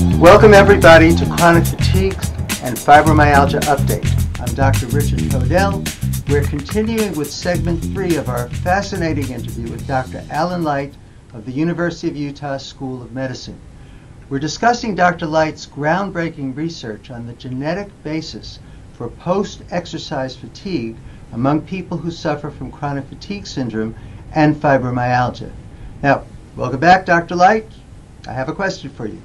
Welcome everybody to Chronic Fatigue and Fibromyalgia Update. I'm Dr. Richard Podell. We're continuing with segment 3 of our fascinating interview with Dr. Alan Light of the University of Utah School of Medicine. We're discussing Dr. Light's groundbreaking research on the genetic basis for post-exercise fatigue among people who suffer from chronic fatigue syndrome and fibromyalgia. Now, welcome back, Dr. Light. I have a question for you.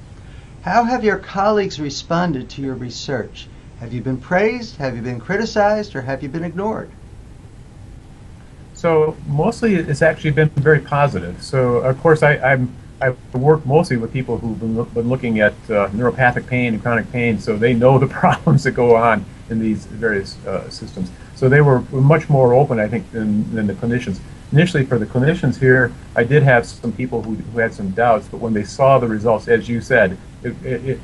How have your colleagues responded to your research? Have you been praised, have you been criticized, or have you been ignored? So mostly it's actually been very positive. So of course I work mostly with people who've been looking at neuropathic pain and chronic pain, so they know the problems that go on in these various systems. So they were much more open, I think, than the clinicians. Initially, for the clinicians here, I did have some people who had some doubts, but when they saw the results, as you said,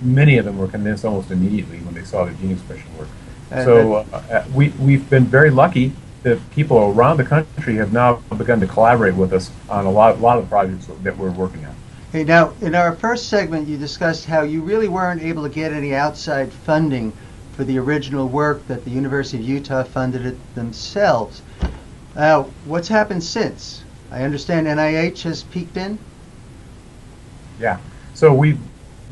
many of them were convinced almost immediately when they saw the gene expression work. So we've been very lucky that people around the country have now begun to collaborate with us on a lot of the projects that we're working on. Hey, now, in our first segment, you discussed how you really weren't able to get any outside funding for the original work, that the University of Utah funded it themselves. Now, what's happened since? I understand NIH has peeked in? Yeah. So we're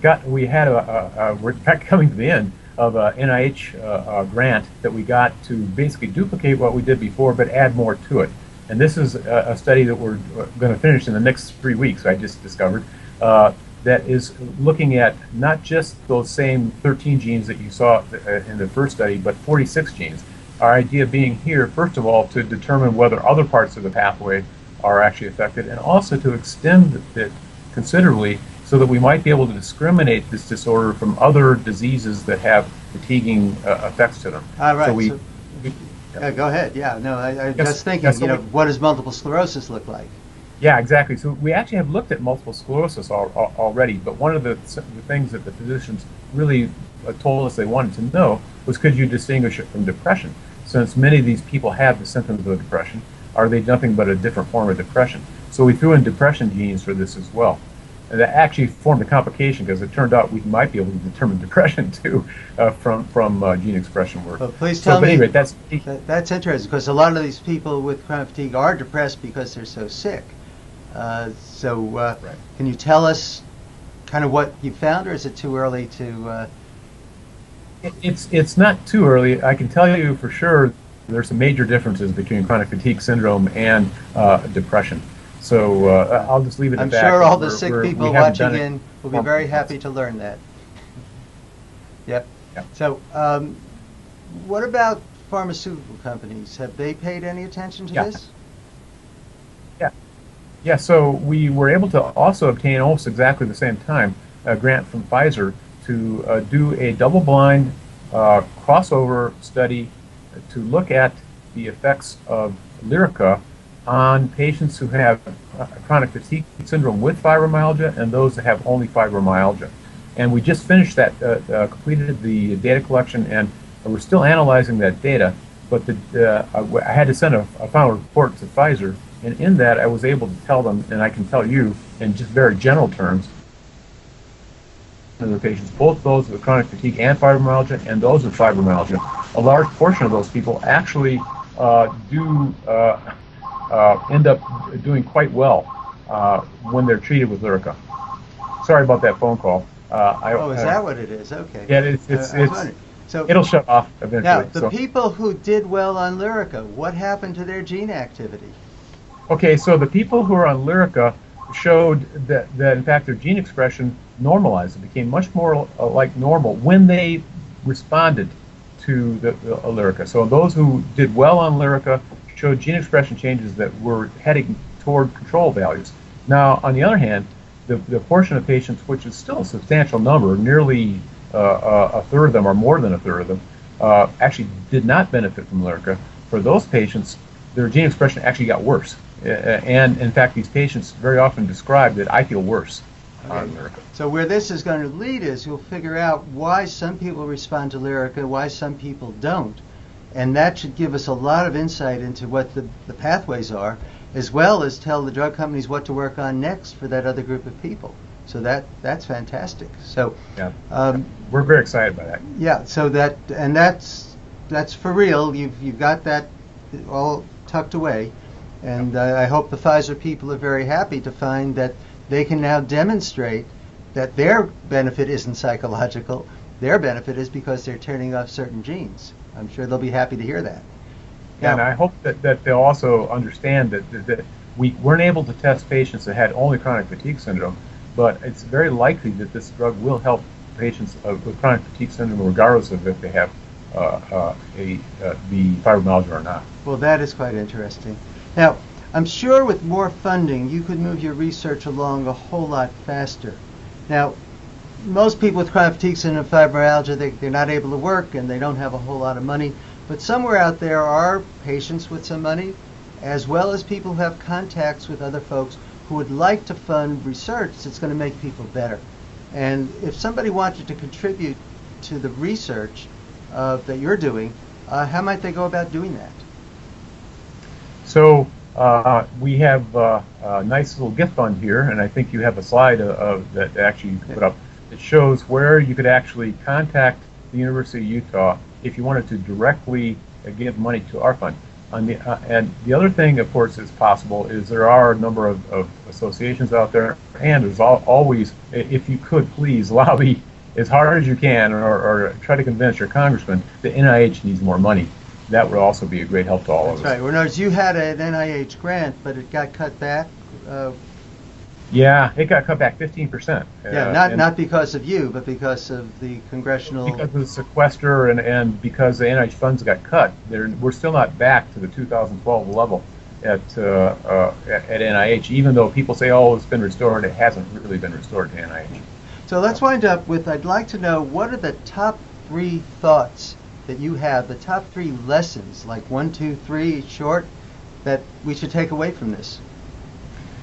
coming to the end of a NIH grant that we got to basically duplicate what we did before, but add more to it. And this is a study that we're going to finish in the next 3 weeks, I just discovered, that is looking at not just those same 13 genes that you saw in the first study, but 46 genes. Our idea being here, first of all, to determine whether other parts of the pathway are actually affected, and also to extend it considerably so that we might be able to discriminate this disorder from other diseases that have fatiguing effects to them. All right. So go ahead. Yeah, no, I'm just thinking, what does multiple sclerosis look like? Yeah, exactly. So we actually have looked at multiple sclerosis already, but one of the things that the physicians really told us they wanted to know was, could you distinguish it from depression? Since many of these people have the symptoms of depression, are they nothing but a different form of depression? So we threw in depression genes for this as well. And that actually formed a complication because it turned out we might be able to determine depression too from gene expression work. Well, please tell me, anyway, that's interesting, because a lot of these people with chronic fatigue are depressed because they're so sick. Right. Can you tell us kind of what you found, or is it too early to... It's not too early. I can tell you for sure there's some major differences between chronic fatigue syndrome and depression. So I'll just leave it at that. I'm sure all the sick people watching in will be very happy to learn that. Yep. So what about pharmaceutical companies? Have they paid any attention to this? Yeah, so we were able to also obtain almost exactly the same time a grant from Pfizer to do a double-blind crossover study to look at the effects of Lyrica on patients who have chronic fatigue syndrome with fibromyalgia and those that have only fibromyalgia. And we just finished that, completed the data collection, and we're still analyzing that data, but I had to send a final report to Pfizer, and in that I was able to tell them, and I can tell you in just very general terms, the patients, both those with chronic fatigue and fibromyalgia and those with fibromyalgia, a large portion of those people actually do end up doing quite well when they're treated with Lyrica. Sorry about that phone call. Is that what it is? Okay. Yeah, so it'll shut off eventually. Now, the people who did well on Lyrica, what happened to their gene activity? Okay, so the people who are on Lyrica showed that in fact their gene expression normalized. It became much more like normal when they responded to the Lyrica. So those who did well on Lyrica showed gene expression changes that were heading toward control values. Now, on the other hand, the portion of patients, which is still a substantial number, nearly a third of them or more than a third of them, actually did not benefit from Lyrica. For those patients, their gene expression actually got worse. And in fact, these patients very often describe that I feel worse on Lyrica. So where this is going to lead is you'll figure out why some people respond to Lyrica, why some people don't. And that should give us a lot of insight into what the pathways are, as well as tell the drug companies what to work on next for that other group of people. So that's fantastic. So Yeah, we're very excited by that. yeah, so that's for real. You've got that all tucked away, and I hope the Pfizer people are very happy to find that they can now demonstrate that their benefit isn't psychological. Their benefit is because they're turning off certain genes. I'm sure they'll be happy to hear that. And I hope that they'll also understand that we weren't able to test patients that had only chronic fatigue syndrome, but it's very likely that this drug will help patients with chronic fatigue syndrome regardless of if they have the fibromyalgia or not. Well, that is quite interesting. Now, I'm sure with more funding, you could move your research along a whole lot faster. Now, most people with chronic fatigue syndrome and fibromyalgia, they're not able to work and they don't have a whole lot of money. But somewhere out there are patients with some money, as well as people who have contacts with other folks who would like to fund research that's going to make people better. And if somebody wanted to contribute to the research that you're doing, how might they go about doing that? So we have a nice little gift fund here, and I think you have a slide that actually you can put up. It shows where you could actually contact the University of Utah if you wanted to directly give money to our fund. And the other thing, of course, is possible is there are a number of associations out there, and there's always, if you could please lobby as hard as you can or try to convince your congressman that NIH needs more money. That would also be a great help to all of us. That's right. Well, notice you had an NIH grant, but it got cut back. Yeah, it got cut back 15%. Yeah, not because of you, but because of the congressional... Because of the sequester and because the NIH funds got cut. We're still not back to the 2012 level at NIH, even though people say, oh, it's been restored. It hasn't really been restored to NIH. So let's wind up with, I'd like to know, what are the top 3 thoughts that you have, the top 3 lessons, like 1, 2, 3, short, that we should take away from this?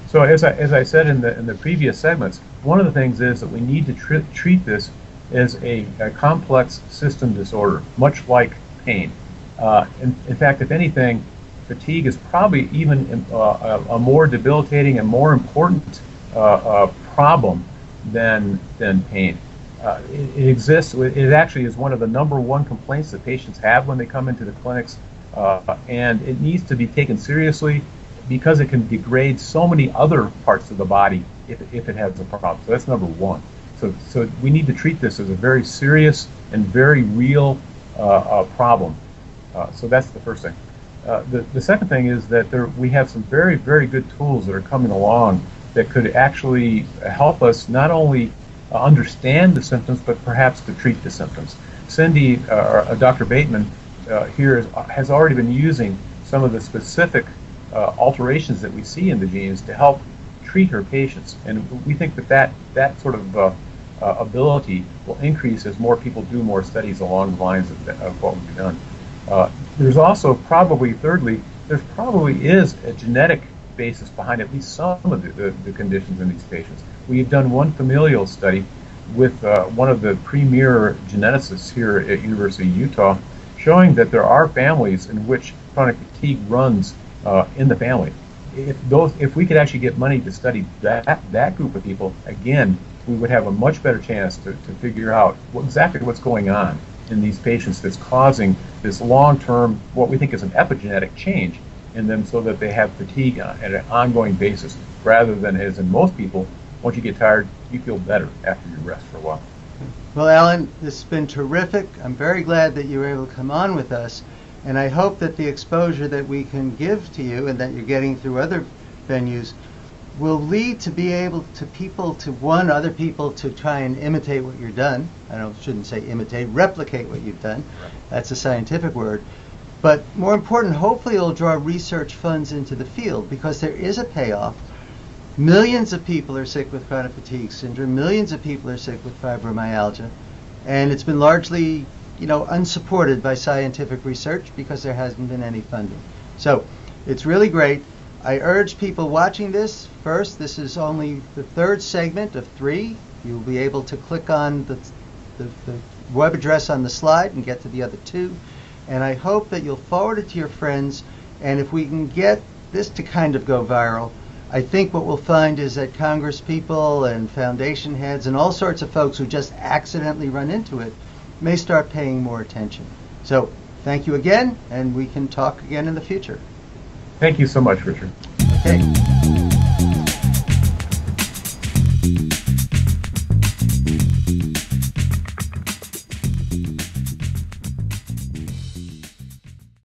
So as I said in the previous segments, one of the things is that we need to treat this as a complex system disorder, much like pain. In fact, if anything, fatigue is probably even a more debilitating and more important problem than pain. It exists. It actually is one of the #1 complaints that patients have when they come into the clinics, and it needs to be taken seriously, because it can degrade so many other parts of the body if it has a problem. So that's #1. So we need to treat this as a very serious and very real problem. So that's the first thing. The second thing is that we have some very, very good tools that are coming along that could actually help us not only understand the symptoms, but perhaps to treat the symptoms. Cindy, Dr. Bateman here has already been using some of the specific alterations that we see in the genes to help treat her patients, and we think that sort of ability will increase as more people do more studies along the lines of what we've done. There's also probably, thirdly, there probably is a genetic basis behind at least some of the conditions in these patients. We've done one familial study with one of the premier geneticists here at University of Utah, showing that there are families in which chronic fatigue runs in the family. If we could actually get money to study that group of people, again, we would have a much better chance to figure out exactly what's going on in these patients that's causing this long-term, what we think is an epigenetic change in them, so that they have fatigue at an ongoing basis, rather than, as in most people, once you get tired, you feel better after you rest for a while. Well, Alan, this has been terrific. I'm very glad that you were able to come on with us. And I hope that the exposure that we can give to you and that you're getting through other venues will lead to be able to people to other people to try and imitate what you've done. Shouldn't say imitate, replicate what you've done. That's a scientific word. But more important, hopefully it'll draw research funds into the field, because there is a payoff. Millions of people are sick with chronic fatigue syndrome. Millions of people are sick with fibromyalgia. And it's been largely unsupported by scientific research because there hasn't been any funding. So it's really great. I urge people watching this, first, this is only the 3rd segment of 3. You'll be able to click on the web address on the slide and get to the other 2. And I hope that you'll forward it to your friends. And if we can get this to kind of go viral, I think what we'll find is that Congress people and foundation heads and all sorts of folks who just accidentally run into it may start paying more attention. So thank you again, and we can talk again in the future. Thank you so much, Richard. Okay.